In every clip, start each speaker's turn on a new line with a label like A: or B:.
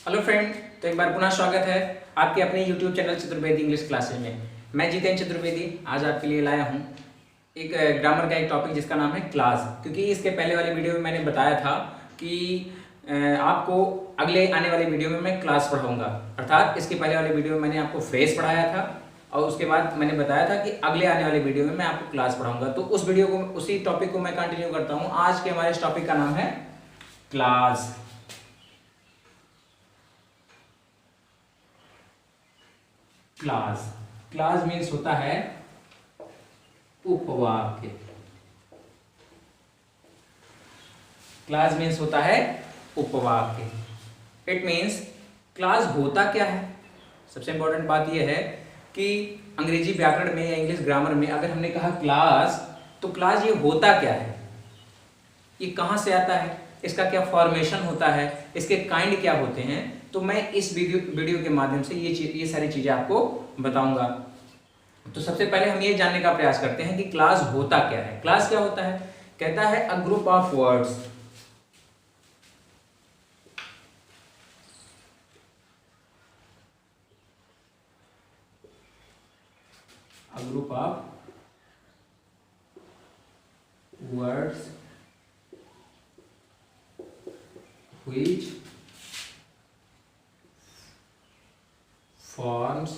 A: Hello friend, तो एक बार पुनः स्वागत है आपके अपने YouTube channel Chaturvedi English classes में। मैं जितेंद्र चतुर्वेदी आज आपके लिए लाया हूँ एक ग्रामर का एक टॉपिक जिसका नाम है क्लास। क्योंकि इसके पहले वाले वीडियो में मैंने बताया था कि आपको अगले आने वाले वीडियो में मैं क्लास पढ़ाऊँगा, अर्थात इसके पहले वाले वीडियो में मैंने आपको फ्रेज पढ़ाया था और उसके बाद मैंने बताया था कि अगले आने वाले वीडियो में मैं आपको क्लास पढ़ाऊँगा। तो उस वीडियो को, उसी टॉपिक को मैं कंटिन्यू करता हूँ। आज के हमारे इस टॉपिक का नाम है क्लास। क्लास क्लास मीन्स होता है उपवाक्य। क्लास मीन्स होता है उपवाक्य। इट मीन्स क्लास होता क्या है। सबसे इंपॉर्टेंट बात यह है कि अंग्रेजी व्याकरण में या इंग्लिश ग्रामर में अगर हमने कहा क्लास, तो क्लास ये होता क्या है, ये कहाँ से आता है, इसका क्या फॉर्मेशन होता है, इसके काइंड क्या होते हैं। तो मैं इस वीडियो के माध्यम से ये सारी चीजें आपको बताऊंगा। तो सबसे पहले हम ये जानने का प्रयास करते हैं कि क्लास होता क्या है। क्लास क्या होता है? कहता है a group of words, a group of words which forms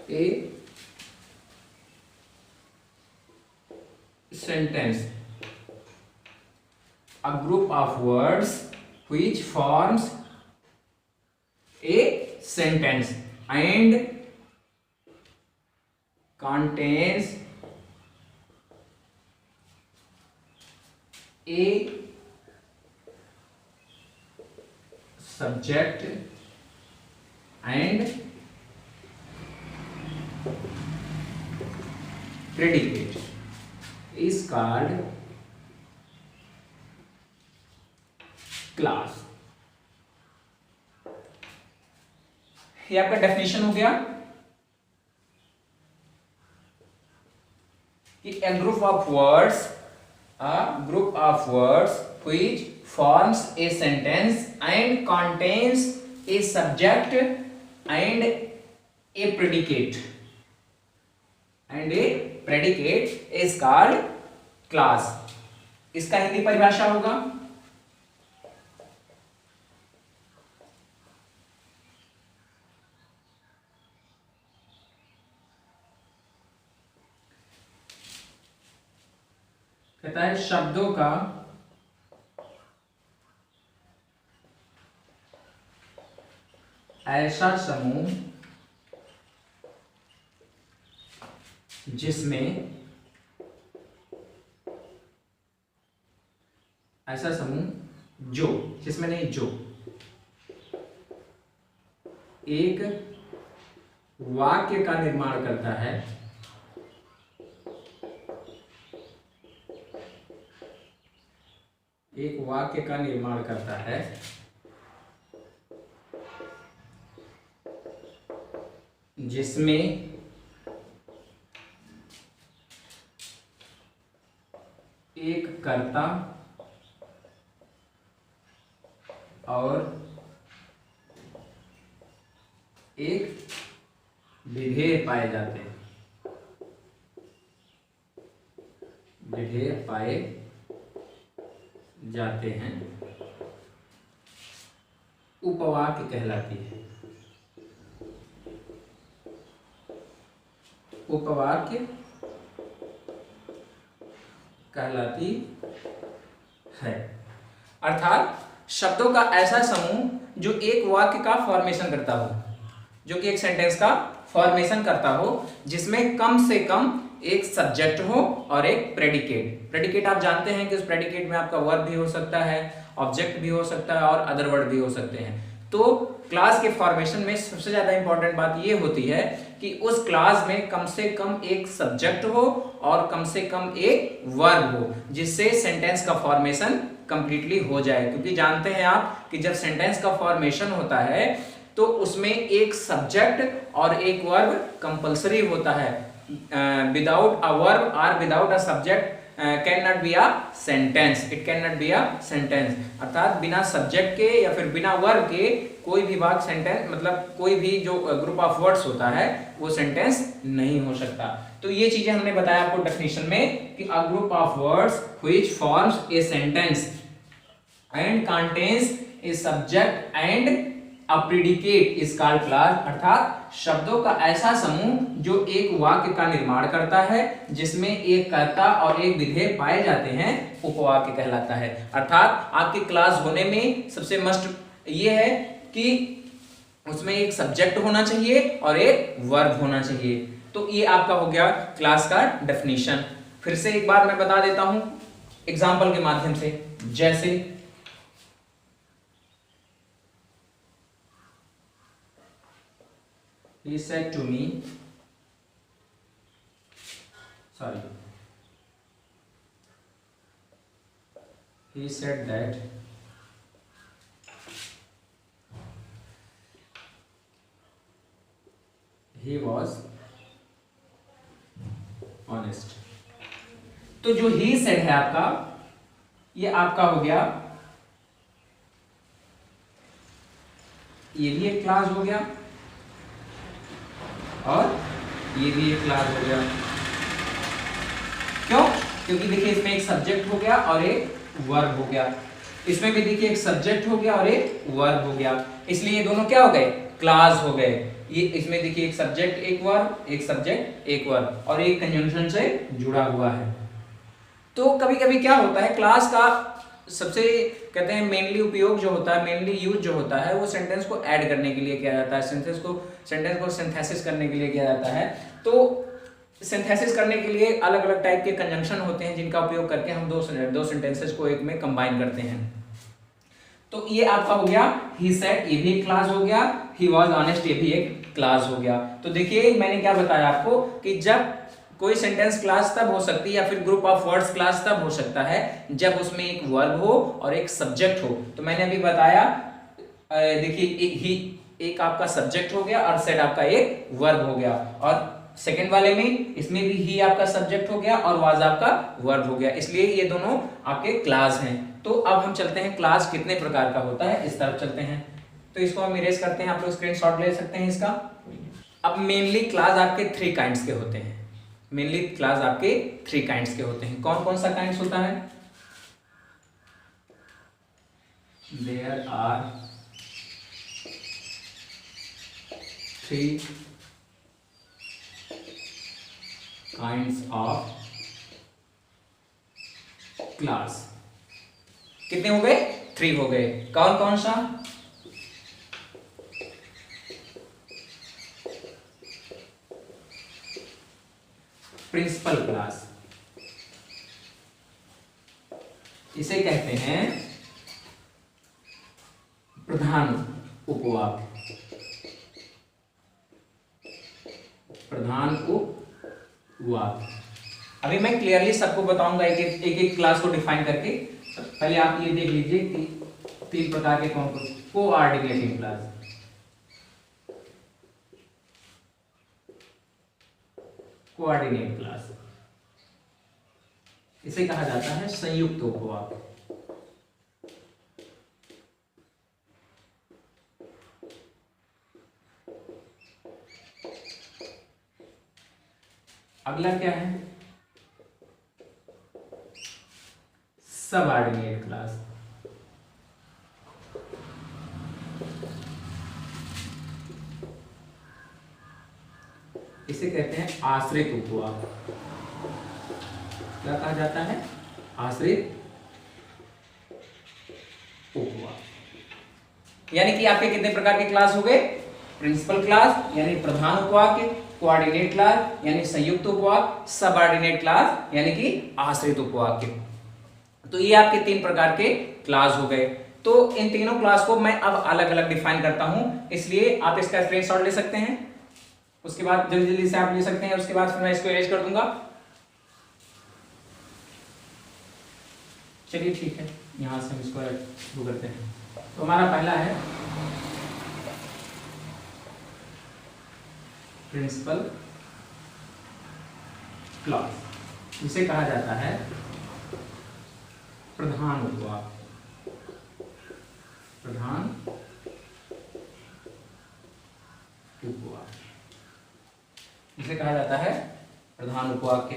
A: a sentence. A group of words which forms a sentence and contains a subject and predicate is called class। ये आपका डेफिनेशन हो गया कि a group of words which forms a sentence and contains a subject and a predicate is called class। इसका हिंदी परिभाषा होगा कहता है शब्दों का ऐसा समूह जिसमें ऐसा समूह जो, जिसमें नहीं जो, एक वाक्य का निर्माण करता है, एक वाक्य का निर्माण करता है जिसमें एक कर्ता और एक विधेय पाए जाते हैं, विधेय पाए जाते हैं, उपवाक्य कहलाती है। उपवाक्य कहलाती है, अर्थात शब्दों का ऐसा समूह जो एक वाक्य का फॉर्मेशन करता हो, जो कि एक सेंटेंस का फॉर्मेशन करता हो, जिसमें कम से कम एक सब्जेक्ट हो और एक प्रेडिकेट। प्रेडिकेट आप जानते हैं कि उस प्रेडिकेट में आपका वर्ब भी हो सकता है, ऑब्जेक्ट भी हो सकता है और अदर वर्ड भी हो सकते हैं। तो क्लास के फॉर्मेशन में सबसे ज्यादा इंपॉर्टेंट बात यह होती है कि उस क्लास में कम से कम एक सब्जेक्ट हो और कम से कम एक वर्ब हो, जिससे सेंटेंस का फॉर्मेशन कंप्लीटली हो जाए। क्योंकि जानते हैं आप कि जब सेंटेंस का फॉर्मेशन होता है तो उसमें एक सब्जेक्ट और एक वर्ब कंपलसरी होता है। विदाउट अ वर्ब और without a subject can not be a sentence, it can not be a sentence, अर्थात बिना सब्जेक्ट के या फिर बिना वर्ब के कोई भी वाक्य सेंटेंस मतलब कोई भी जो ग्रुप ऑफ वर्ड्स होता है वो सेंटेंस नहीं हो सकता। तो ये चीजें हमने बताया आपको डेफिनेशन में कि a group of words which forms a sentence and contains a subject and a predicate is called class, अर्थात शब्दों का ऐसा समूह जो एक वाक्य का निर्माण करता है जिसमें एक कर्ता और एक विधेय पाए जाते हैं उपवाक्य कहलाता है। अर्थात आपके क्लास होने में सबसे मस्ट ये है कि उसमें एक सब्जेक्ट होना चाहिए और एक वर्ब होना चाहिए। तो ये आपका हो गया क्लास का डेफिनेशन। फिर से एक बार मैं बता देता हूं एग्जाम्पल के माध्यम से, जैसे he said to me, sorry, he said that he was honest। तो जो he said है आपका, ये आपका हो गया, ये भी एक क्लास हो गया और ये भी एक क्लास हो गया। क्यों? क्योंकि देखिए इसमें एक सब्जेक्ट हो गया और एक वर्ब हो गया, इसमें भी देखिए एक सब्जेक्ट हो गया और एक वर्ब हो गया, इसलिए ये दोनों क्या हो गए? क्लास हो गए। ये इसमें देखिए एक सब्जेक्ट एक वर्ब, एक सब्जेक्ट एक वर्ब और एक कंजंक्शन से जुड़ा हुआ है। तो कभी कभी क्या होता है, क्लास का सबसे कहते हैं मेनली उपयोग जो होता है, मेनली यूज जो होता है वो सेंटेंस को ऐड करने के लिए किया जाता है, सेंटेंस को सिंथेसिस करने के लिए किया जाता है। तो सिंथेसिस करने के लिए अलग अलग टाइप के कंजंक्शन होते हैं जिनका उपयोग करके हम दो सेंटेंसेस को एक में कंबाइन करते हैं। तो ये आपका हो गया ही सेड, ये भी एक क्लास हो गया, ही वाज ऑनेस्ट, ये भी एक क्लास हो गया। तो देखिए मैंने क्या बताया आपको कि जब कोई सेंटेंस क्लास तब हो सकती है या फिर ग्रुप ऑफ वर्ड्स क्लास तब हो सकता है जब उसमें एक वर्ब हो और एक सब्जेक्ट हो। तो मैंने अभी बताया, देखिए ही एक आपका सब्जेक्ट हो गया और सेड आपका एक वर्ब हो गया, और सेकंड वाले में इसमें भी ही आपका सब्जेक्ट हो गया और वाज आपका वर्ब हो गया, इसलिए ये दोनों आपके क्लास हैं। तो अब हम चलते हैं क्लास कितने प्रकार का होता है, इस तरफ चलते हैं। तो इसको हम इरेज करते हैं, आप लोग स्क्रीनशॉट ले सकते हैं इसका। अब मेनली क्लास आपके 3 काइंड्स के होते हैं, मेनली क्लास आपके 3 काइंड्स के होते हैं। कौन कौन सा काइंड्स होता है? There are 3 kinds of clause. कितने हो गए? 3 हो गए। कौन कौन सा? प्रिंसिपल क्लास, इसे कहते हैं प्रधान उपवाक्य, प्रधान उपवाक्य। अभी मैं क्लियरली सबको बताऊंगा एक एक क्लास को डिफाइन करके। पहले आप ये देख लीजिए कि 3 प्रकार के कौन कौन। कोऑर्डिनेटिंग क्लास, कोऑर्डिनेट क्लास, इसे कहा जाता है संयुक्त उपवाक्य। अगला क्या है? सबऑर्डिनेट क्लास, इसे कहते हैं आश्रित उपवाक्य। क्या कहा जाता है? आश्रित उपवाक्य। यानी कि आपके कितने प्रकार के क्लास हो गए? प्रिंसिपल क्लास यानी प्रधान उपवाक्य, कोऑर्डिनेट क्लास यानी संयुक्त उपवाक्य, सबऑर्डिनेट क्लास यानी कि आश्रित उपवाक्य। तो ये आपके 3 प्रकार के क्लास हो गए। तो इन तीनों क्लास को मैं अब अलग अलग डिफाइन करता हूं, इसलिए आप इसका स्क्रीनशॉट ले सकते हैं, उसके बाद जल्दी जल्दी से आप ले सकते हैं, उसके बाद फिर मैं इसको इरेज कर दूंगा। चलिए ठीक है, यहां से हम इसको शुरू करते हैं। तो हमारा पहला है प्रिंसिपल क्लॉज, जिसे कहा जाता है प्रधान उपवाक, प्रधान उपवाक इसे कहा जाता है प्रधान उपवाक्य।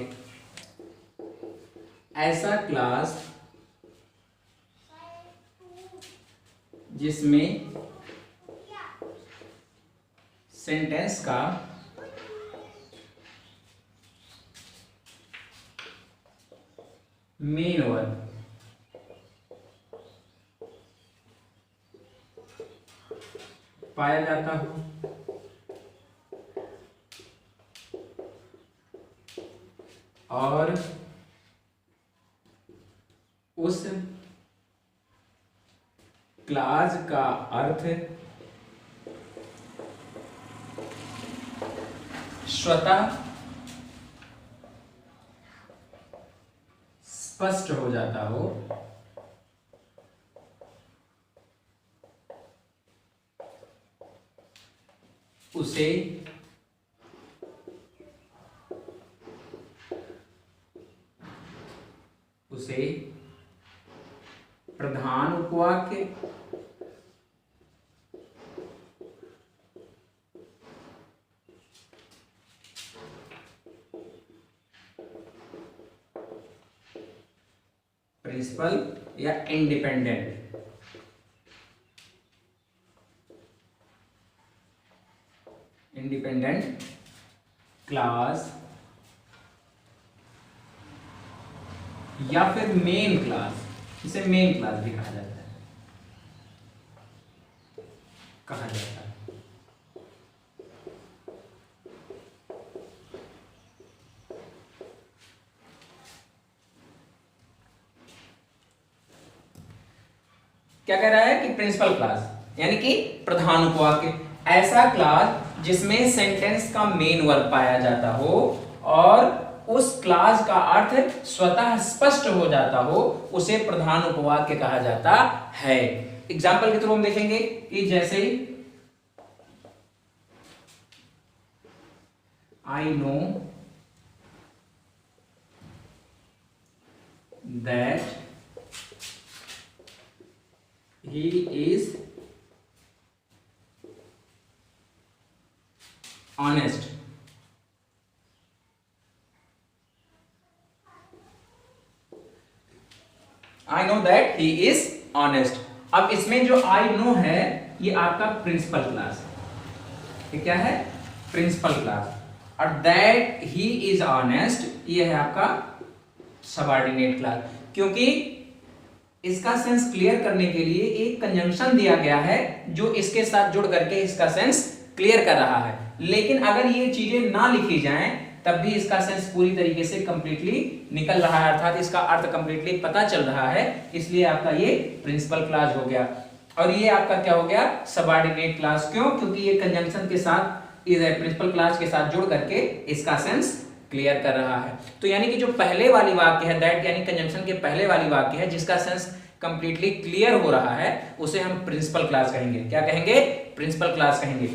A: ऐसा क्लास जिसमें सेंटेंस का मेन वर्ब पाया जाता हो और उस क्लास का अर्थ स्वतः स्पष्ट हो जाता हो, उसे प्रधान उपवाक्य प्रिंसिपल या इंडिपेंडेंट क्लास या फिर मेन क्लास, इसे मेन क्लास भी कहा जाता है, क्या कह रहा है कि प्रिंसिपल क्लास यानी कि प्रधान उपवाक्य, ऐसा क्लास जिसमें सेंटेंस का मेन वर्ब पाया जाता हो और उस क्लास का अर्थ स्वतः स्पष्ट हो जाता हो, उसे प्रधान उपवाक्य कहा जाता है। एग्जाम्पल के थ्रू हम देखेंगे कि जैसे I know that he is honest, I know that he is honest। अब इसमें जो I know है ये आपका प्रिंसिपल क्लास, ये क्या है प्रिंसिपल क्लास, और that he is honest ये है आपका सबऑर्डिनेट क्लास। क्योंकि इसका सेंस क्लियर करने के लिए एक कंजंक्शन दिया गया है जो इसके साथ जुड़ करके इसका सेंस क्लियर कर रहा है, लेकिन अगर ये चीजें ना लिखी जाएं तब भी इसका सेंस पूरी तरीके से कंप्लीटली निकल रहा है, अर्थात इसका अर्थ कंप्लीटली पता चल रहा है, इसलिए आपका ये प्रिंसिपल क्लास हो गया। और ये आपका क्या हो गया सबऑर्डिनेट क्लास, क्यों? क्योंकि ये कंजंक्शन के साथ प्रिंसिपल क्लास के साथ जुड़ करके इसका सेंस क्लियर कर रहा है। तो यानी कि जो पहले वाली वाक्य है दैट यानी कंजंक्शन के पहले वाली वाक्य है जिसका सेंस कंप्लीटली क्लियर हो रहा है उसे हम प्रिंसिपल क्लास कहेंगे। क्या कहेंगे? प्रिंसिपल क्लास कहेंगे।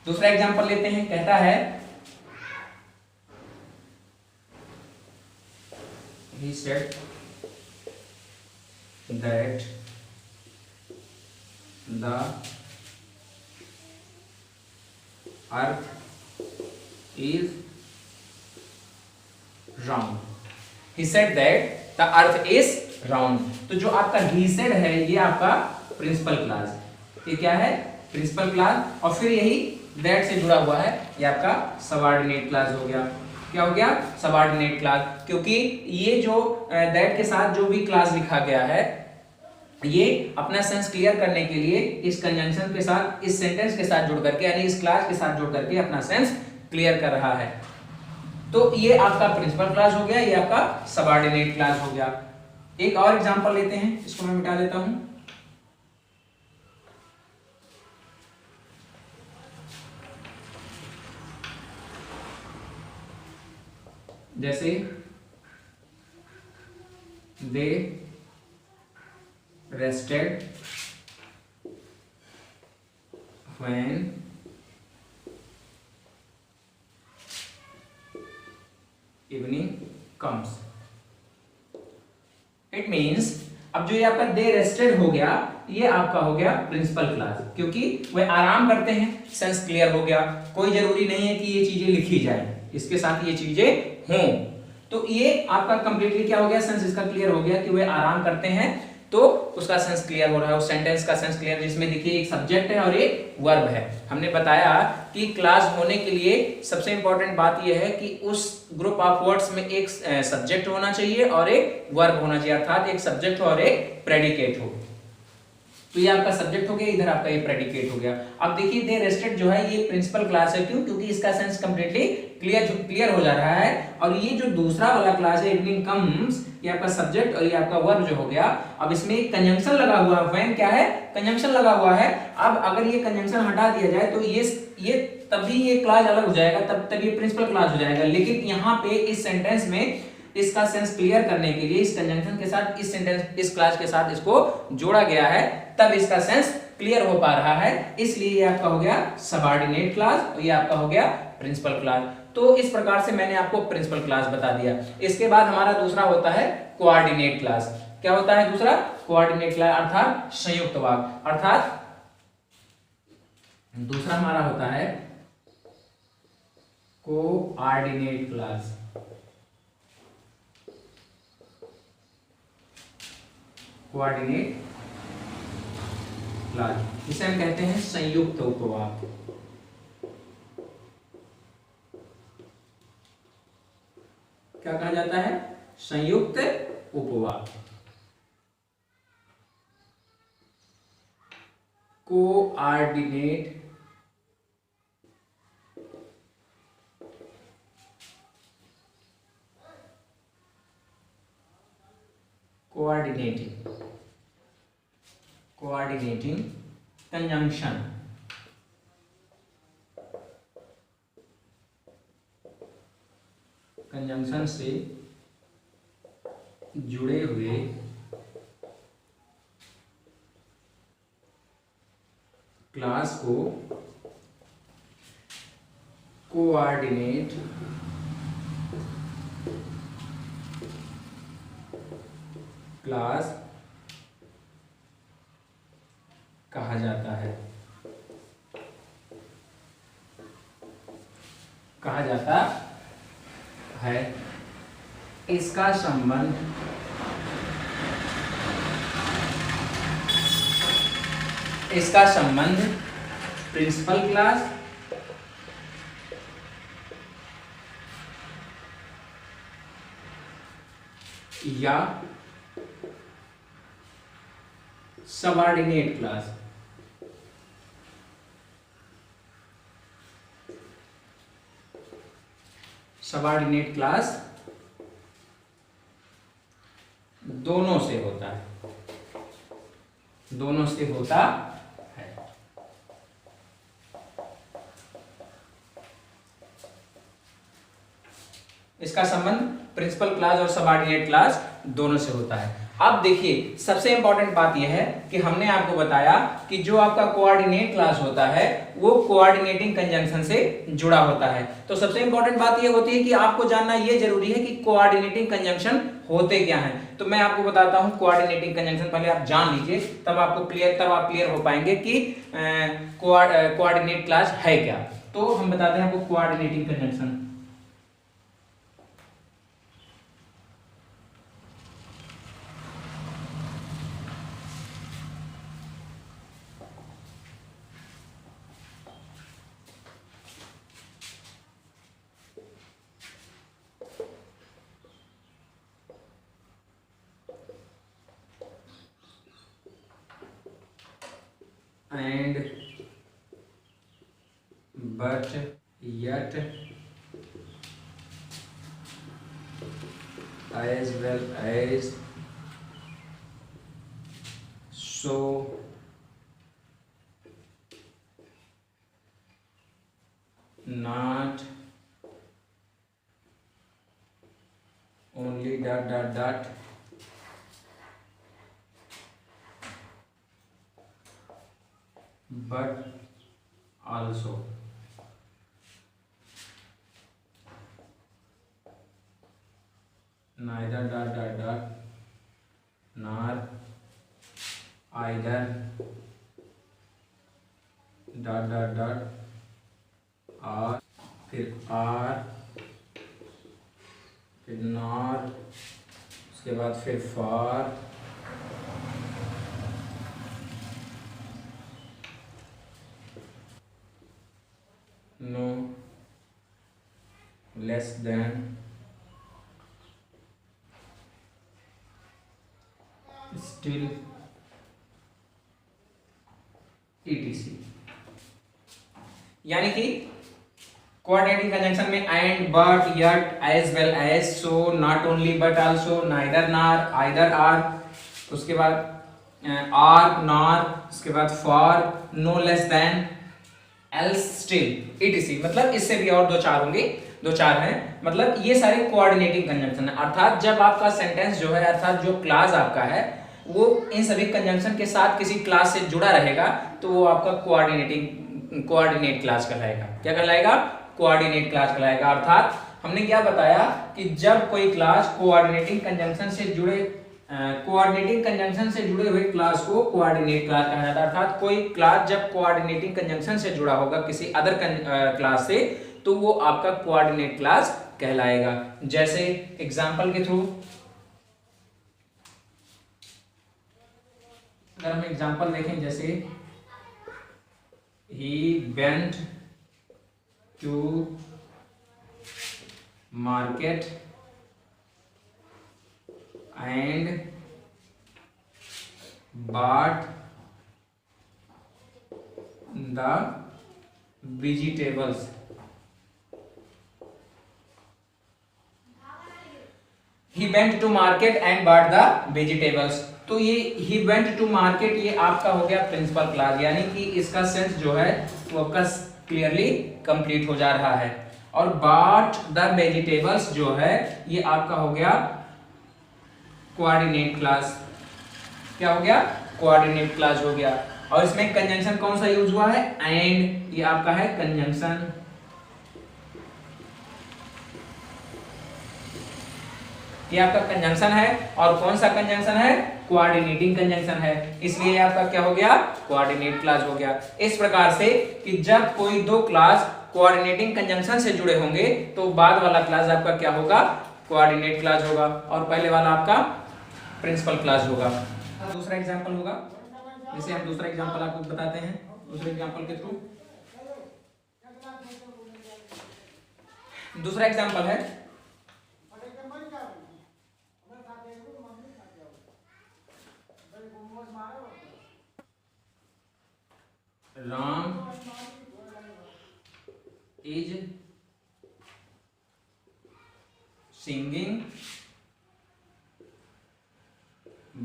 A: दूसरा एग्जांपल लेते हैं, कहता है he said that the earth is round। he said that the earth is round। तो जो आपका he said है ये आपका प्रिंसिपल क्लास, ये क्या है प्रिंसिपल क्लास, और फिर यही that से जुड़ा हुआ है ये आपका सबऑर्डिनेट क्लास हो गया। क्या हो गया सबऑर्डिनेट क्लास, क्योंकि ये जो that के साथ जो भी क्लास लिखा गया है ये अपना सेंस क्लियर करने के लिए इस कंजंक्शन के साथ इस सेंटेंस के साथ जुड़ करके यानी इस क्लास के साथ जुड़ करके अपना सेंस क्लियर कर रहा है। तो ये आपका प्रिंसिपल क्लास हो गया, ये आपका सबऑर्डिनेट क्लास हो गया। एक और एग्जांपल लेते हैं, इसको मैं मिटा देता हूं। जैसे दे rested when evening comes। It means अब जो ये आपका दे रेस्टेड हो गया, ये आपका हो गया प्रिंसिपल क्लास, क्योंकि वे आराम करते हैं, सेंस क्लियर हो गया। कोई जरूरी नहीं है कि ये चीजें लिखी जाए, इसके साथ ये चीजें हों। तो ये आपका कंप्लीटली क्या हो गया, सेंस इसका क्लियर हो गया कि वे आराम करते हैं, तो उसका सेंस क्लियर हो रहा है, उस सेंटेंस का सेंस क्लियर, जिसमें देखिए एक सब्जेक्ट है और एक वर्ब है। हमने बताया कि क्लास होने के लिए सबसे इंपॉर्टेंट बात यह है कि उस ग्रुप ऑफ वर्ड्स में एक सब्जेक्ट होना चाहिए और एक वर्ब होना चाहिए, अर्थात एक सब्जेक्ट हो और एक प्रेडिकेट हो। तो ये आपका सब्जेक्ट हो गया, इधर आपका ये प्रेडिकेट हो गया। अब देखिए दे रेस्टेड जो है ये प्रिंसिपल क्लास है, क्यों? क्योंकि इसका सेंस कंप्लीटली क्लियर हो जा रहा है। और ये जो दूसरा वाला क्लास है इवनिंग कम्स, ये आपका सब्जेक्ट और ये आपका वर्ब जो हो गया। अब इसमें एक कंजंक्शन लगा हुआ है, व्हेन क्या है, कंजंक्शन लगा हुआ है। अब अगर ये कंजंक्शन हटा दिया जाए तो ये तभी ये क्लास अलग हो जाएगा, तब ये प्रिंसिपल क्लास हो जाएगा। लेकिन यहाँ पे इस सेंटेंस में इसका सेंस क्लियर करने के लिए इस कंजंक्शन के साथ इस सेंटेंस इस क्लास के साथ इसको जोड़ा गया है, तब इसका सेंस क्लियर हो पा रहा है। इसलिए ये आपका हो गया सबऑर्डिनेट क्लास और ये आपका हो गया प्रिंसिपल क्लास। तो इस प्रकार से मैंने आपको प्रिंसिपल क्लास बता दिया। इसके बाद हमारा दूसरा होता है कोऑर्डिनेट क्लास। क्या होता है दूसरा? कोऑर्डिनेट क्लास अर्थात संयुक्त वाक्य। अर्थात दूसरा हमारा होता है कोऑर्डिनेट क्लास। कोऑर्डिनेट क्लास, जिसे हम कहते हैं संयुक्त उपवाक्य। क्या कहा जाता है? संयुक्त उपवाक्य। Coordinate coordinating conjunction. कंजंक्शन से जुड़े हुए क्लास को कोऑर्डिनेट क्लास कहा जाता है। इसका संबंध प्रिंसिपल क्लास या सबऑर्डिनेट क्लास। सबऑर्डिनेट क्लास दोनों से होता है, दोनों से होता है। इसका संबंध प्रिंसिपल क्लास और सबऑर्डिनेट क्लास दोनों से होता है। अब देखिए सबसे इंपॉर्टेंट बात यह है कि हमने आपको बताया कि जो आपका कोऑर्डिनेट क्लास होता है वो कोऑर्डिनेटिंग कंजंक्शन से जुड़ा होता है। तो सबसे इंपॉर्टेंट बात यह होती है कि आपको जानना यह जरूरी है कि कोऑर्डिनेटिंग कंजंक्शन होते क्या हैं। तो मैं आपको बताता हूं कोऑर्डिनेटिंग कंजंक्शन, पहले आप जान लीजिए, तब आप क्लियर हो पाएंगे कि कोऑर्डिनेट क्लास है क्या। तो हम बताते हैं आपको coordinating conjunction. And but yet as well as so not only ... but also neither ... nor either dot dot dot और फिर आर, फिर नॉर, उसके बाद फिर for, no less than, still, etc। यानी कि कोऑर्डिनेटिंग कंजंक्शन में and, but, yet, as well as, so, not only but also, neither nor, either or, उसके बाद आर नॉर, उसके बाद for, no less than, else, still, etc। मतलब इससे भी और दो चार होंगे, दो चार हैं। मतलब ये सारे कोऑर्डिनेटिंग कंजंक्शन है। अर्थात जब आपका सेंटेंस जो है, अर्थात जो क्लास आपका है, वो इन सभी कंजंक्शन के साथ किसी क्लास से जुड़ा रहेगा तो वो आपका कोऑर्डिनेट क्लास कहलाएगा। क्या कहलाएगा? कोऑर्डिनेट क्लास कहलाएगा। अर्थात हमने क्या बताया कि जब कोई क्लास कोऑर्डिनेटिंग कंजंक्शन से जुड़े हुए क्लास को कोऑर्डिनेट क्लास कहा जाता है। अर्थात कोई क्लास जब कोऑर्डिनेटिंग कंजंक्शन से जुड़ा होगा किसी अदर क्लास से, तो वो आपका कोऑर्डिनेट क्लास कहलाएगा। जैसे एग्जांपल के थ्रू अगर हम एग्जांपल देखें, जैसे he went to market and bought the vegetables। He went to market and bought the vegetables। तो ये he went to market ये आपका हो गया प्रिंसिपल क्लास, यानी कि इसका सेंस जो है वो आपका क्लियरली कंप्लीट हो जा रहा है। और bought the vegetables जो है ये आपका हो गया कोऑर्डिनेट क्लास। क्या हो गया? कोऑर्डिनेट क्लास हो गया। और इसमें कंजंक्शन कौन सा यूज हुआ है? एंड। ये आपका है कंजंक्शन। ये आपका कंजंक्शन है। और कौन सा कंजंक्शन है? कोऑर्डिनेटिंग कंजंक्शन है। इसलिए आपका क्या हो गया? कोऑर्डिनेट क्लास हो गया। इस प्रकार से कि जब कोई दो क्लास कोऑर्डिनेटिंग कंजंक्शन से जुड़े होंगे तो बाद वाला क्लास आपका क्या होगा? कोऑर्डिनेट क्लास होगा। और पहले वाला आपका प्रिंसिपल क्लास होगा। दूसरा एग्जांपल होगा, जैसे हम दूसरा एग्जांपल आपको बताते हैं दूसरे एग्जांपल के थ्रू। दूसरा एग्जांपल है Ram is singing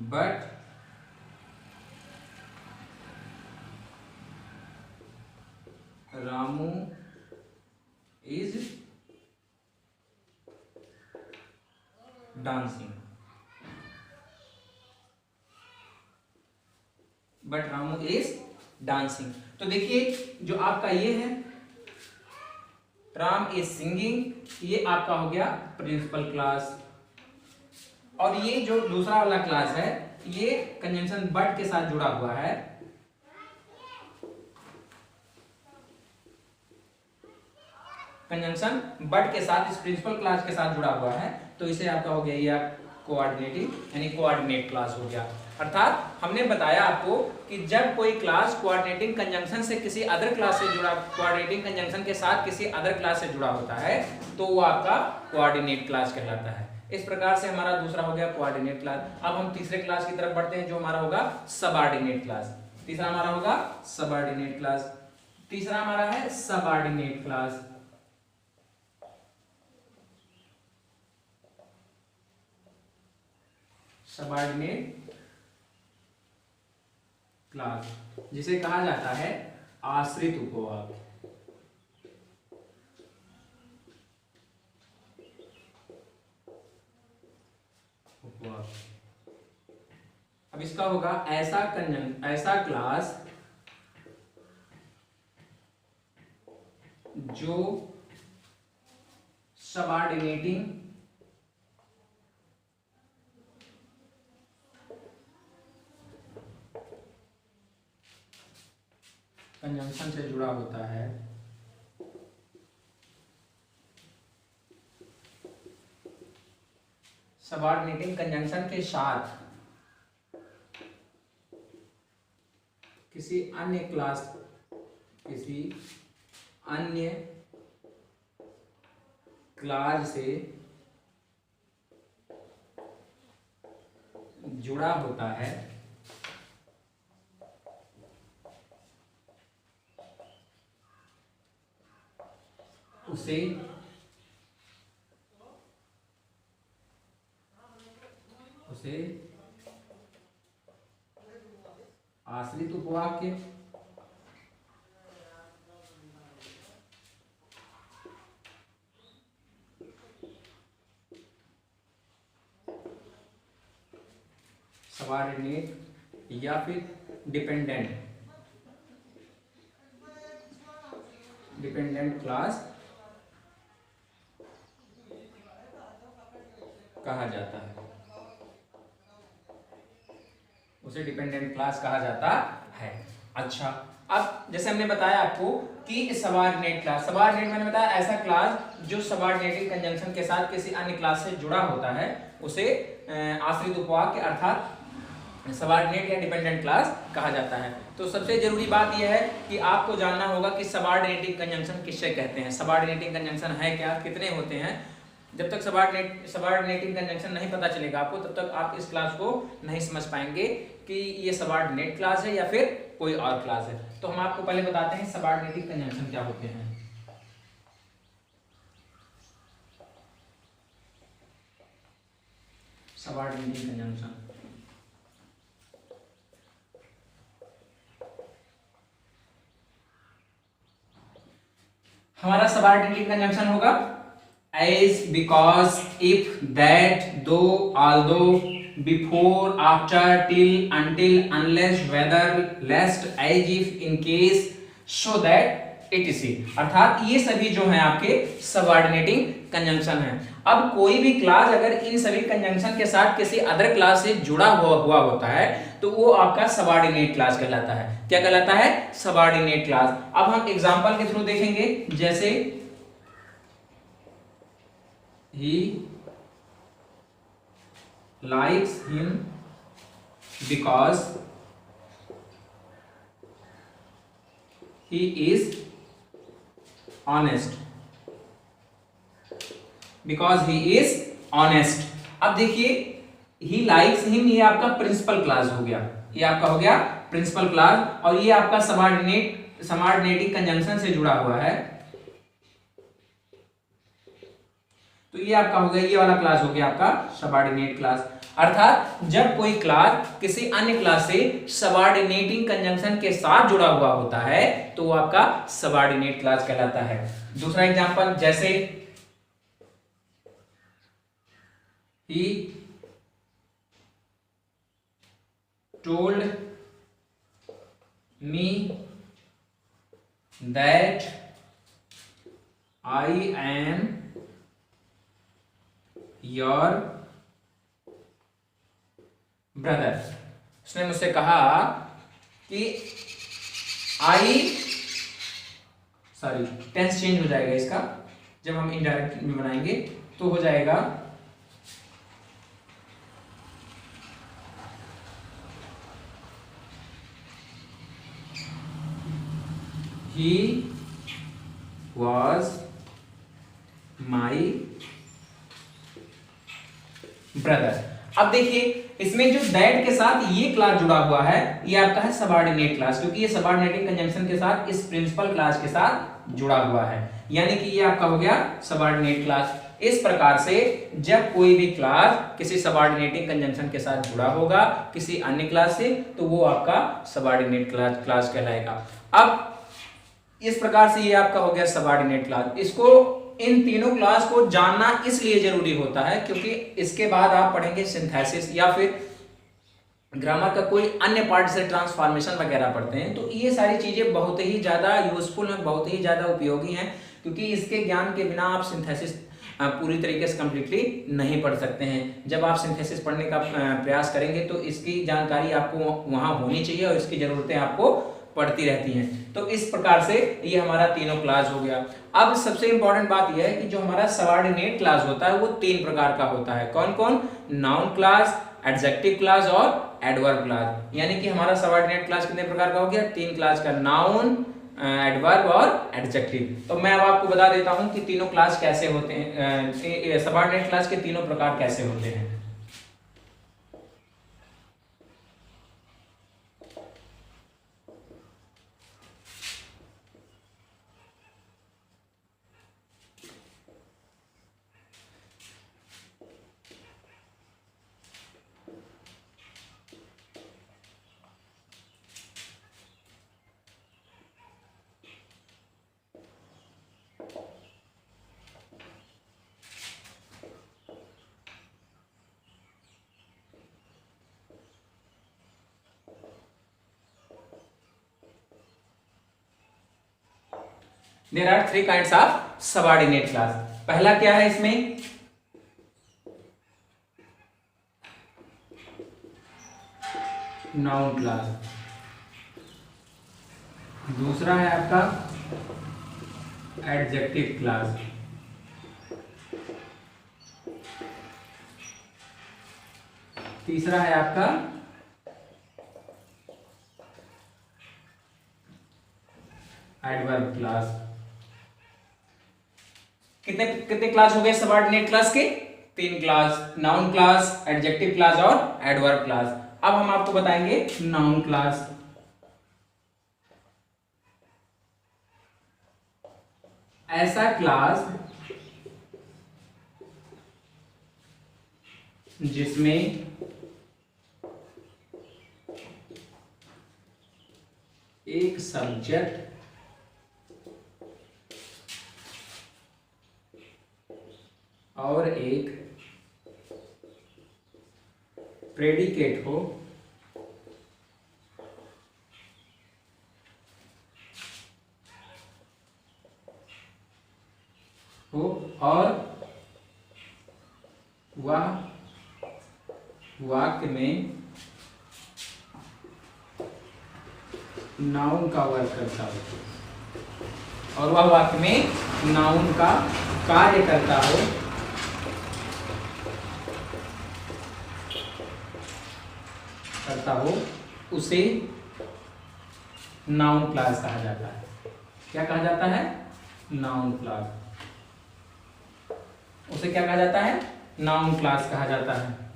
A: but Ramu is dancing, but Ramu is dancing। तो देखिए जो आपका ये है राम इज सिंगिंग, ये आपका हो गया प्रिंसिपल क्लास। और ये जो दूसरा वाला क्लास है ये कंजंक्शन बट के साथ जुड़ा हुआ है। कंजंक्शन बट के साथ इस प्रिंसिपल क्लास के साथ जुड़ा हुआ है, तो इसे आपका हो गया ये कोऑर्डिनेटिंग यानी कोऑर्डिनेट क्लास हो गया। अर्थात हमने बताया आपको कि जब कोई क्लास कोऑर्डिनेटिंग कंजंक्शन से किसी अदर क्लास से जुड़ा, कोऑर्डिनेटिंग कंजंक्शन के साथ किसी अदर क्लास से जुड़ा होता है तो वो आपका कोऑर्डिनेट क्लास कहलाता है। इस प्रकार से हमारा दूसरा हो गया कोऑर्डिनेट क्लास। अब हम तीसरे क्लास की तरफ बढ़ते हैं जो हमारा होगा सबऑर्डिनेट क्लास। तीसरा हमारा होगा सबऑर्डिनेट क्लास। तीसरा हमारा है सबऑर्डिनेट क्लास। सबऑर्डिनेट क्लास जिसे कहा जाता है आश्रित उपवाक। अब इसका होगा ऐसा क्लास जो सबऑर्डिनेटिंग कंजंक्शन से जुड़ा होता है, सबऑर्डिनेटिंग कंजंक्शन के साथ किसी अन्य क्लास से जुड़ा होता है, उसे आश्रित उपवाक्य सबऑर्डिनेट या फिर डिपेंडेंट क्लास कहा जाता है, उसे डिपेंडेंट क्लास कहा जाता है। अच्छा, अब जैसे हमने बताया आपको कि सबऑर्डिनेट क्लास, मैंने बताया ऐसा क्लास जो सबऑर्डिनेटिंग कंजंक्शन के साथ किसी अन्य क्लास से जुड़ा होता है, उसे आश्रित उपवाक्य अर्थात सबऑर्डिनेट या डिपेंडेंट क्लास कहा जाता है। तो सबसे जरूरी बात यह है कि आपको जानना होगा कि सबऑर्डिनेटिंग कंजंक्शन किससे कहते हैं, सबऑर्डिनेटिंग कंजंक्शन है क्या, कितने होते हैं। जब तक सबऑर्डिनेटिंग कंजंक्शन नहीं पता चलेगा आपको, तब तक आप इस क्लास को नहीं समझ पाएंगे कि ये सबऑर्डिनेट क्लास है या फिर कोई और क्लास है। तो हम आपको पहले बताते हैं सबऑर्डिनेटिंग कंजंक्शन क्या होते हैं। सबऑर्डिनेटिंग कंजंक्शन हमारा सबऑर्डिनेटिंग कंजंक्शन होगा as, because, if, that, though, although, before, after, till, until, unless, whether, lest, as if, in case, so that, etc. अर्थात ये सभी जो हैं आपके सबऑर्डिनेटिंग कंजंक्शन हैं। अब कोई भी क्लास अगर इन सभी कंजंक्शन के साथ किसी अदर क्लास से जुड़ा हुआ होता है तो वो आपका सबऑर्डिनेट क्लास कहलाता है। क्या कहलाता है? Subordinate class. अब हम एग्जांपल के थ्रू देखेंगे, जैसे he likes him because he is honest, अब देखिए he likes him ये आपका प्रिंसिपल क्लास हो गया, ये आपका हो गया प्रिंसिपल क्लास, और ये आपका सबऑर्डिनेटिंग कंजंक्शन से जुड़ा हुआ है, तो ये आपका हो गया, ये वाला क्लास हो गया आपका सबऑर्डिनेट क्लास। अर्थात जब कोई क्लास किसी अन्य क्लास से सबऑर्डिनेटिंग कंजंक्शन के साथ जुड़ा हुआ होता है तो वो आपका सबऑर्डिनेट क्लास कहलाता है। दूसरा एग्जांपल, जैसे he told me that I am your brother, उसने मुझसे कहा कि टेंस चेंज हो जाएगा इसका, जब हम इनडायरेक्ट में बनाएंगे तो हो जाएगा he was my ब्रदर। अब देखिए इसमें जो दैट के साथ ये क्लास जुड़ा हुआ है ये आपका है सबऑर्डिनेट क्लास, क्योंकि ये सबऑर्डिनेटिंग कंजंक्शन के साथ इस प्रिंसिपल क्लास के साथ जुड़ा हुआ है, यानी कि ये आपका हो गया सबऑर्डिनेट क्लास। इस प्रकार से जब कोई भी क्लास किसी सबऑर्डिनेटिंग कंजंक्शन के साथ जुड़ा होगा किसी अन्य क्लास से तो वो आपका सबऑर्डिनेट क्लास कहलाएगा। अब इस प्रकार से ये आपका हो गया सबऑर्डिनेट क्लास। इसको इन तीनों क्लास को जानना इसलिए जरूरी होता है क्योंकि इसके बाद आप पढ़ेंगे सिंथेसिस या फिर ग्रामर का कोई अन्य पार्ट से ट्रांसफॉर्मेशन वगैरह पढ़ते हैं, तो ये सारी चीजें बहुत ही ज्यादा यूजफुल हैं, बहुत ही ज्यादा उपयोगी हैं, क्योंकि इसके ज्ञान के बिना आप सिंथेसिस पूरी तरीके से कंप्लीटली नहीं पढ़ सकते हैं। जब आप सिंथेसिस पढ़ने का प्रयास करेंगे तो इसकी जानकारी आपको वहां होनी चाहिए और इसकी जरूरतें आपको पढ़ती रहती हैं। तो इस प्रकार से ये हमारा तीनों क्लास हो गया। अब सबसे इंपॉर्टेंट बात यह है कि जो हमारा सबऑर्डिनेट क्लास होता है वो तीन प्रकार का होता है। कौन कौन? नाउन क्लास, एडजेक्टिव क्लास और एडवर्ब क्लास। यानी कि हमारा सबऑर्डिनेट क्लास कितने प्रकार का हो गया? तीन क्लास का, नाउन, एडवर्ब और एडजेक्टिव। तो मैं अब आपको बता देता हूं कि तीनों क्लास कैसे होते हैं, सबऑर्डिनेट क्लास के तीनों प्रकार कैसे होते हैं। There are three kinds of subordinate clause. पहला क्या है इसमें? Noun clause. दूसरा है आपका एडजेक्टिव क्लास। तीसरा है आपका एडवर्ब क्लास। कितने कितने क्लास हो गए सबऑर्डिनेट क्लास के? तीन class, noun class, adjective class और एडवर्ब क्लास। अब हम आपको बताएंगे नाउन क्लास। ऐसा क्लास जिसमें एक सब्जेक्ट और एक प्रेडिकेट हो और वह वाक्य में नाउन का वर्क करता हो, और वह वाक्य में नाउन का कार्य करता हो, उसे नाउन क्लास कहा जाता है। क्या कहा जाता है? Noun class. उसे क्या कहा जाता है? नाउन क्लास कहा जाता है।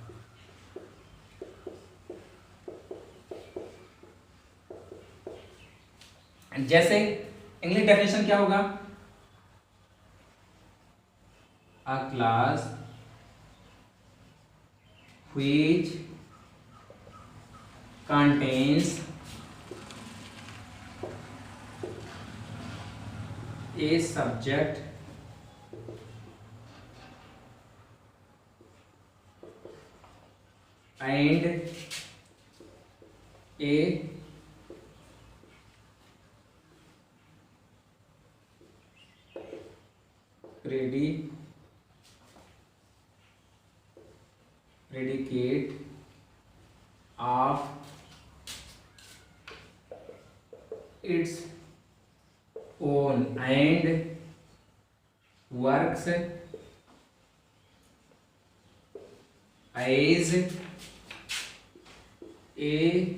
A: जैसे इंग्लिश डेफिनेशन क्या होगा? अ class which contains a subject and a predicate of its own and works as a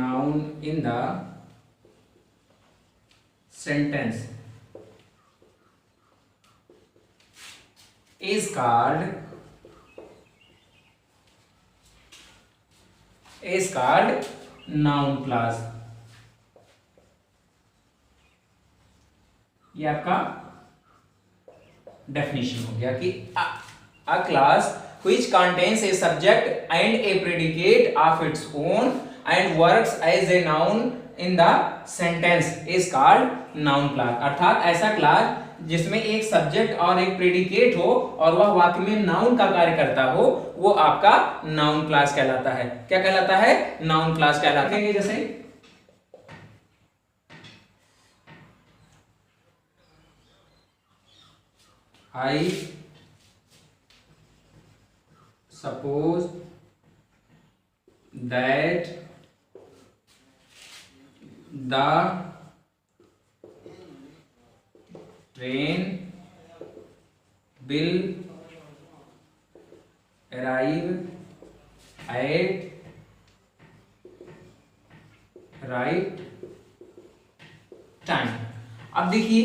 A: noun in the sentence is called noun class। ये आपका डेफिनेशन हो गया कि a class which contains a subject and a predicate of its own and works as a noun in the sentence is called noun class। अर्थात ऐसा class जिसमें एक subject और एक प्रेडिकेट हो और वह वाक्य में नाउन का कार्य करता हो, वो आपका नाउन क्लास कहलाता है। क्या कहलाता है? नाउन क्लास कहलाता है। जैसे I suppose that the train will arrive at right time। अब देखिए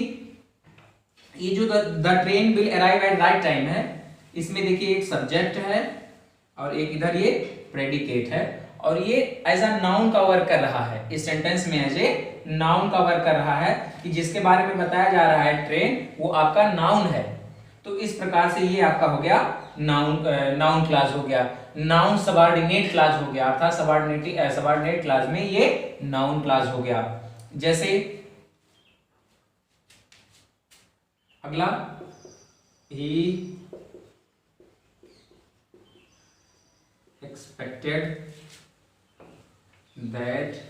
A: ये जो the train will arrive at right time है, इसमें देखिए एक सब्जेक्ट है और एक इधर ये प्रेडिकेट है, और ये एज अ नाउन का वर्क कर रहा है। इस सेंटेंस में एज ए नाउन का वर्क कर रहा है कि जिसके बारे में बताया जा रहा है ट्रेन, वो आपका नाउन है। तो इस प्रकार से ये आपका हो गया नाउन क्लास हो गया, नाउन सबऑर्डिनेट क्लास हो गया, अर्थात सबऑर्डिनेट क्लास में ये नाउन क्लास हो गया। जैसे अगला, he expected that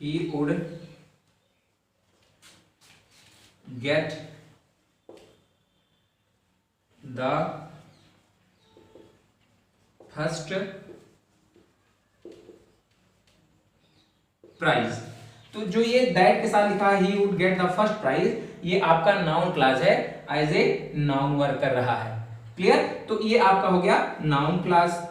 A: he would get the first prize. तो जो ये दैट के साथ लिखा है, he would get the first prize, ये आपका नाउन क्लास है, एज ए नाउन वर्क कर रहा है। क्लियर? तो ये आपका हो गया नाउन क्लास,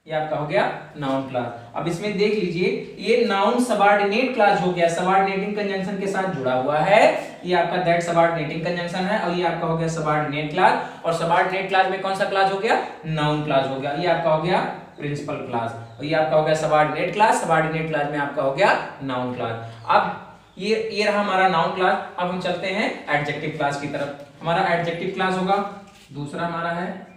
A: ये आपका हो गया नाउन क्लास। अब इसमें देख लीजिए, ये नाउन सबऑर्डिनेट क्लास हो गया, सबऑर्डिनेटिंग कंजंक्शन के साथ जुड़ा हुआ है। ये आपका दैट सबऑर्डिनेटिंग कंजंक्शन है, और ये आपका हो गया सबऑर्डिनेट क्लास। और सबऑर्डिनेट क्लास में कौन सा क्लास हो गया? नाउन क्लास हो गया। ये आपका हो गया प्रिंसिपल क्लास, और ये आपका हो गया सबऑर्डिनेट क्लास। सबऑर्डिनेट क्लास में आपका हो गया नाउन क्लास। अब ये रहा हमारा नाउन क्लास। अब हम चलते हैं एडजेक्टिव क्लास की तरफ। हमारा एडजेक्टिव क्लास होगा दूसरा, हमारा है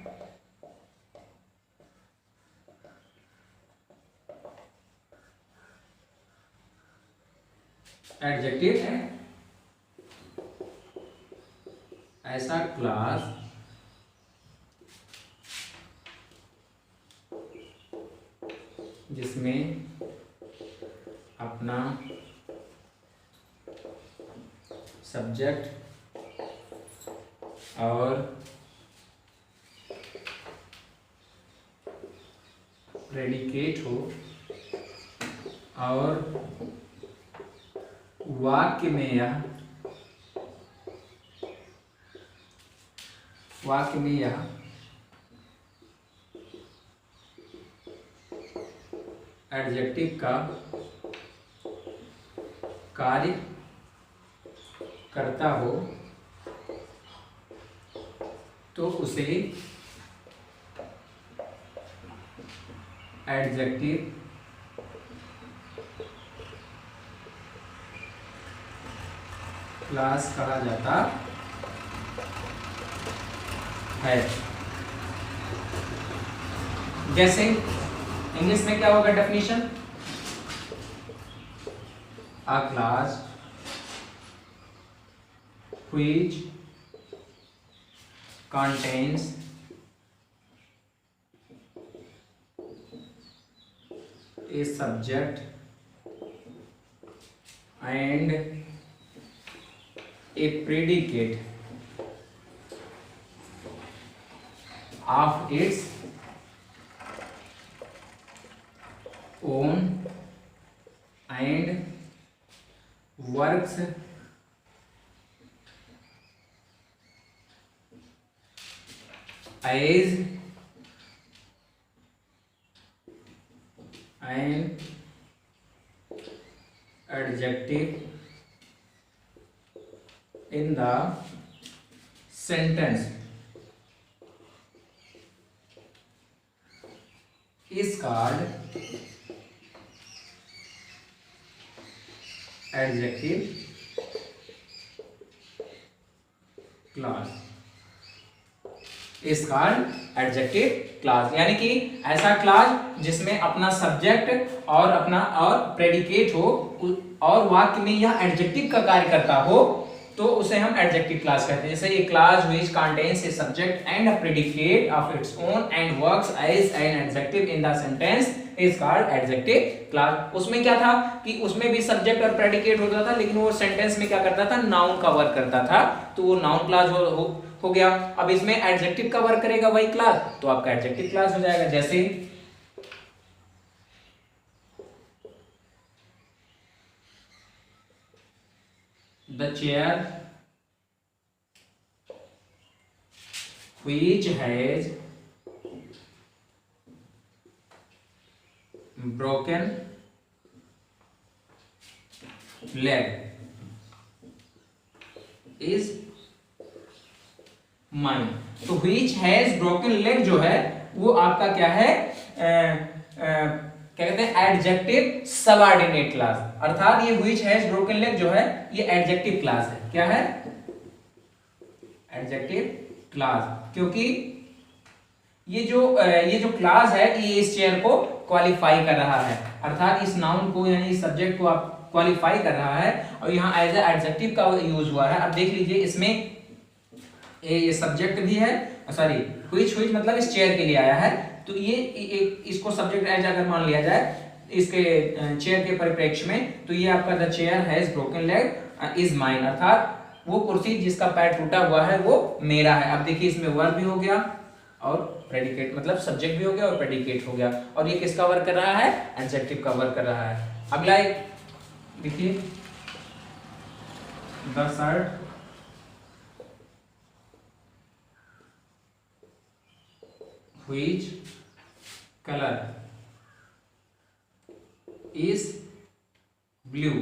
A: एडजेक्टिव है ऐसा क्लास जिसमें अपना सब्जेक्ट और प्रेडिकेट हो, और वाक्य में यह एडजेक्टिव का कार्य करता हो, तो उसे एडजेक्टिव क्लास कहा जाता है। जैसे इंग्लिश में क्या होगा definition? A class which contains a subject and a predicate of its own and works as an adjective in the sentence is called adjective class। इस कॉल्ड एडजेक्टिव क्लास, यानी कि ऐसा क्लास जिसमें अपना सब्जेक्ट और प्रेडिकेट हो, और वाक्य में यह एडजेक्टिव का कार्य करता हो, तो उसे हम एडजेक्टिव क्लास कहते हैं। जैसे ये clause which contains a subject and a predicate of its own and works as an adjective in the sentence is called adjective clause. उसमें क्या था कि उसमें भी सब्जेक्ट और प्रेडिकेट होता था, लेकिन वो सेंटेंस में क्या करता था, नाउन का वर्क करता था, तो वो नाउन क्लास हो गया। अब इसमें एडजेक्टिव का वर्क करेगा वही क्लास, तो आपका एडजेक्टिव क्लास हो जाएगा। जैसे the chair which has broken leg is mine। तो which has broken leg जो है वो आपका क्या है, क्या कहते हैं, एडजेक्टिव सबऑर्डिनेट क्लास। अर्थात ये which has broken leg जो है ये एडजेक्टिव क्लास है। क्या है, एडजेक्टिव क्लास, क्योंकि ये जो क्लास है ये इस चेयर को क्वालिफाई कर रहा है, अर्थात इस नाउन को यानी इस सब्जेक्ट को आप क्वालिफाई कर रहा है, और यहाँ एज ए एडजेक्टिव का यूज हुआ है। अब देख लीजिए इसमें ये सब्जेक्ट भी है, सॉरी व्हिच मतलब इस चेयर के लिए आया है, तो ये इसको सब्जेक्ट एज अगर मान लिया जाए इसके चेयर के परिप्रेक्ष्य में, तो ये आपका the chair has broken leg is mine, अर्थात वो कुर्सी जिसका पैर टूटा हुआ है वो मेरा है। अब देखिए इसमें वर्ब भी हो गया और प्रेडिकेट मतलब सब्जेक्ट भी हो गया और प्रेडिकेट हो गया, और ये किसका वर्क कर रहा है, एडजेक्टिव का वर्क कर रहा है। अगला एक देखिए, the shirt which colour is blue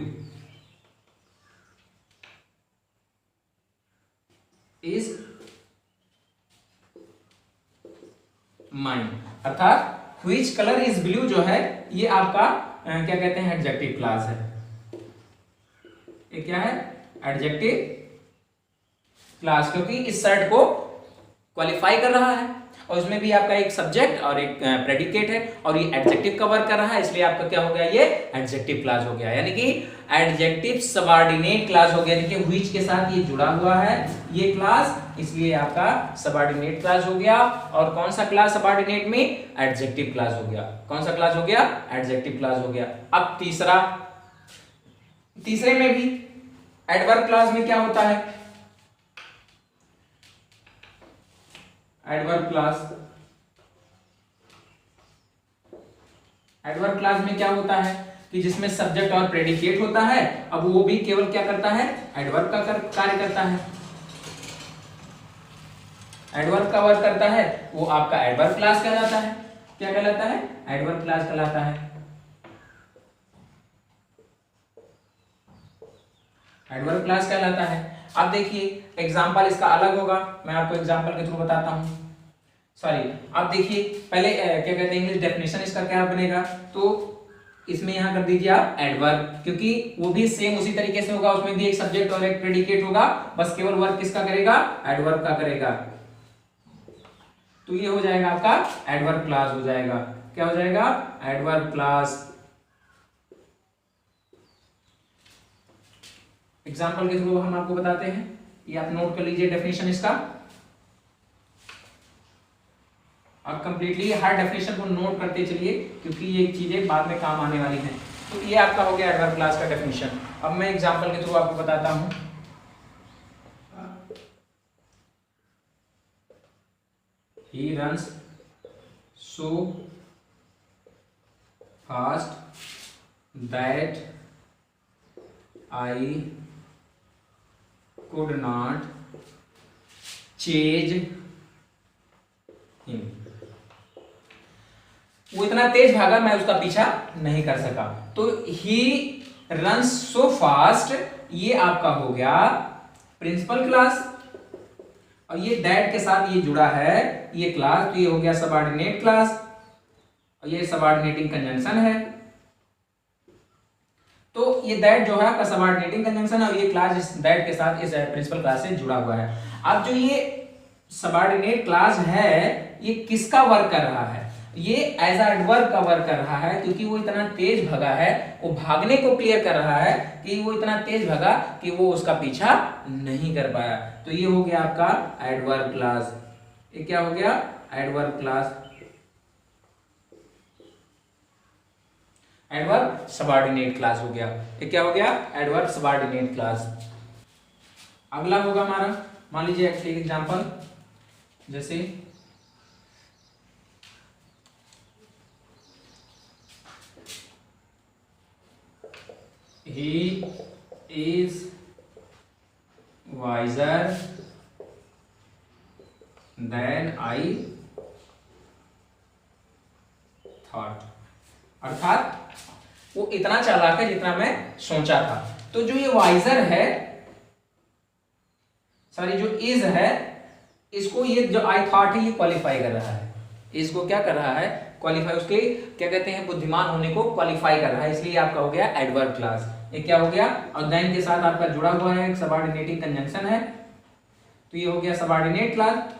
A: is mine, अर्थात व्हिच कलर इज ब्लू जो है ये आपका क्या कहते हैं, एडजेक्टिव क्लास है। ये क्या है, एडजेक्टिव क्लास, क्योंकि इस शर्ट को क्वालिफाई कर रहा है, और उसमें भी आपका एक सब्जेक्ट और एक प्रेडिकेट है, और ये एडजेक्टिव का वर्क कर रहा है, इसलिए आपका क्या हो गया, ये एडजेक्टिव क्लास हो गया, यानी कि एडजेक्टिव सबऑर्डिनेट क्लास हो गया। देखिए व्हिच के साथ ये जुड़ा हुआ है ये क्लास, इसलिए आपका सबऑर्डिनेट क्लास हो गया। और कौन सा क्लास सबऑर्डिनेट में, एडजेक्टिव क्लास हो गया। कौन सा क्लास हो गया, एडजेक्टिव क्लास हो गया। अब तीसरे में भी एडवर्ब क्लास में क्या होता है, एडवर्ब क्लास में क्या होता है कि जिसमें सब्जेक्ट और प्रेडिकेट होता है, अब वो भी केवल क्या करता है, एडवर्ब का कार्य करता है, एडवर्ब का वर्क करता है, वो आपका एडवर्ब क्लास कहलाता है। क्या कहलाता है, एडवर्ब क्लास कहलाता है, एडवर्ब क्लास कहलाता है। अब देखिए एग्जांपल इसका अलग होगा, मैं आपको एग्जांपल के थ्रू बताता हूं। सॉरी, अब देखिए पहले क्या कहते हैं, इंग्लिश डेफिनेशन इसका क्या बनेगा, तो इसमें यहां कर दीजिए आप एडवर्ब, क्योंकि वो भी सेम उसी तरीके से होगा, उसमें भी एक सब्जेक्ट और एक प्रेडिकेट होगा, बस केवल वर्क किसका करेगा, एडवर्ब का करेगा। तो ये हो जाएगा आपका एडवर्ब क्लास हो जाएगा। क्या हो जाएगा, एडवर्ब क्लास। एग्जाम्पल के थ्रू हम आपको बताते हैं, ये आप नोट कर लीजिए डेफिनेशन इसका। आप कंप्लीटली हर डेफिनेशन को नोट करते चलिए, क्योंकि ये चीजें बाद में काम आने वाली हैं। तो ये आपका हो गया एडवर्ब क्लास का डेफिनेशन। अब मैं एग्जाम्पल के थ्रू आपको बताता हूं। He runs so fast that I could not chase him। वो इतना तेज भागा मैं उसका पीछा नहीं कर सका। तो he runs so fast ये आपका हो गया प्रिंसिपल क्लास, और ये दैट के साथ ये जुड़ा है ये क्लास, तो ये हो गया सबऑर्डिनेट क्लास, और ये सबऑर्डिनेटिंग कंजंक्शन है। तो ये दैट जो है आपका सबऑर्डिनेटिंग कंजंक्शन है, और ये क्लास इस दैट के साथ इस प्रिंसिपल क्लास से जुड़ा हुआ है। अब जो ये सबऑर्डिनेट क्लास है ये किसका वर्क कर रहा है, ये एज एडवर्ब का वर्क कर रहा है, क्योंकि वो इतना तेज भगा है, वो भागने को क्लियर कर रहा है कि वो इतना तेज भगा कि वो उसका पीछा नहीं कर पाया। तो ये हो गया आपका एडवर्ब क्लास। ये क्या हो गया, adverb class. Adverb subordinate class हो गया। ये क्या हो गया? Adverb subordinate class. अगला होगा हमारा, मान लीजिए एक एग्जांपल, जैसे he is wiser than I thought, अर्थात वो इतना चालाक है जितना मैं सोचा था। तो जो ये वाइजर है, सॉरी जो इज है, इसको ये जो आई थॉट है ये क्वालिफाई कर रहा है। इसको क्या कर रहा है? क्वालिफाई, उसके क्या कहते हैं, बुद्धिमान होने को क्वालिफाई कर रहा है, इसलिए आपका हो गया एडवर्ब क्लास। ये क्या हो गया? और देन के साथ आपका जुड़ा हुआ है, एक सबऑर्डिनेटिंग कंजंक्शन है, तो ये हो गया सबऑर्डिनेट क्लास।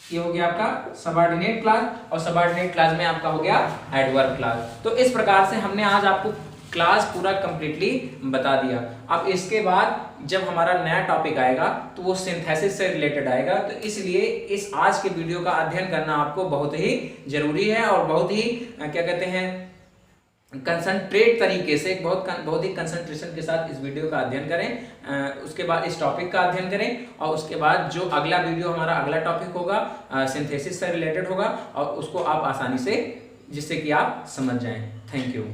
A: ये हो गया आपका सबऑर्डिनेट क्लास, और सबऑर्डिनेट क्लास में आपका हो गया एडवर्ब क्लास। तो इस प्रकार से हमने आज आपको क्लास पूरा कंप्लीटली बता दिया। अब इसके बाद जब हमारा नया टॉपिक आएगा तो वो सिंथेसिस से रिलेटेड आएगा, तो इसलिए इस आज के वीडियो का अध्ययन करना आपको बहुत ही जरूरी है, और बहुत ही क्या कहते हैं, कंसंट्रेट तरीके से, बहुत ही कंसंट्रेशन के साथ इस वीडियो का अध्ययन करें। उसके बाद इस टॉपिक का अध्ययन करें, और उसके बाद जो अगला वीडियो हमारा अगला टॉपिक होगा सिंथेसिस से रिलेटेड होगा, और उसको आप आसानी से, जिससे कि आप समझ जाएं। Thank you.